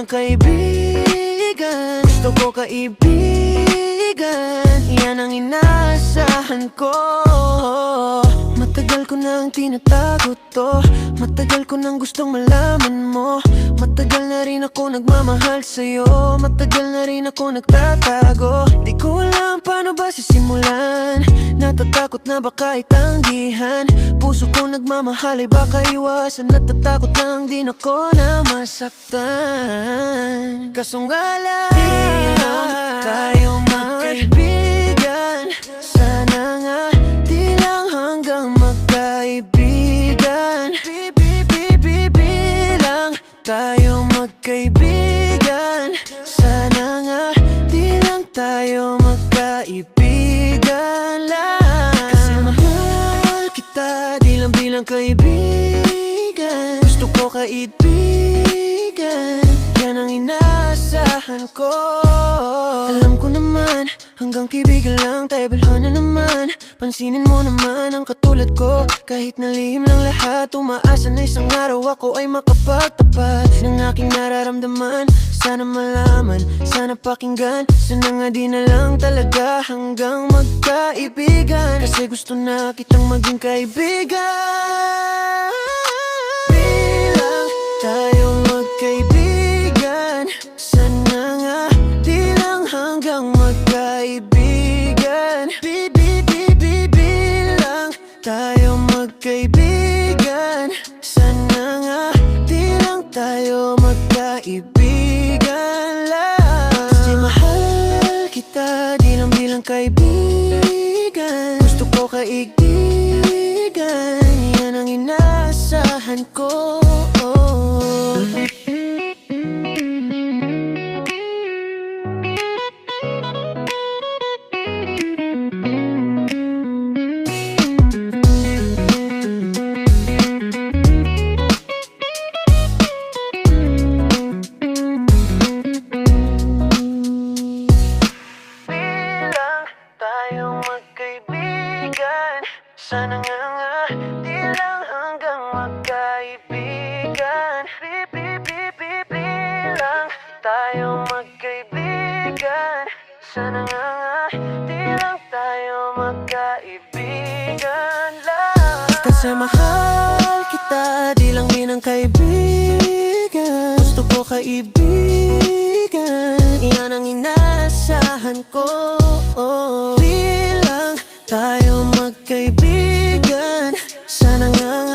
bilang kaibigan. Gusto ko kaibigan, yan ang inaasahan ko. Matagal ko nang tinatago to, matagal ko nang gustong malaman mo. Matagal na rin ako nagmamahal sa'yo, matagal na rin ako nagtatago. Di ko alam paano ba sisimulan, natatakot na baka itanggihan. Puso ko nagmamahal ay baka iwasan, natatakot lang din ako na masaktan. Kaso nga lang, di lang tayo magkaibigan. Sana nga di lang hanggang magkaibigan. Bilang tayo magkaibigan. Sana nga di lang tayo magkaibigan lang. Kasi mahal kita di lang bilang kaibigan. Gusto ko kaibigan, yan ang inaasahan ko. Alam ko naman, hanggang kaibigan lang tayo, bilhan na naman. Pansinin mo naman ang katulad ko, kahit na lihim lang lahat. Umaasa na isang araw ako ay makapagtapat ng aking nararamdaman. Sana malaman, sana pakinggan, sana nga di na lang talaga hanggang magkaibigan. Kasi gusto na kitang maging kaibigan. Bilang tayo magkaibigan, sana nga di lang hanggang magkaibigan. Bilang tayo magkaibigan, sana nga di lang tayo magkaibigan lang. Kasi mahal kita di lang bilang kaibigan. Gusto ko kaibigan, yan ang inaasahan ko. Tayo magkaibigan, sana nga di lang hanggang magkaibigan. Bilang tayo magkaibigan, sana nga di lang tayo magkaibigan lang. Kasi mahal kita di lang bilang kaibigan. Gusto ko kaibigan, yan ang inaasahan ko. Bilang tayo magkaibigan, sana nga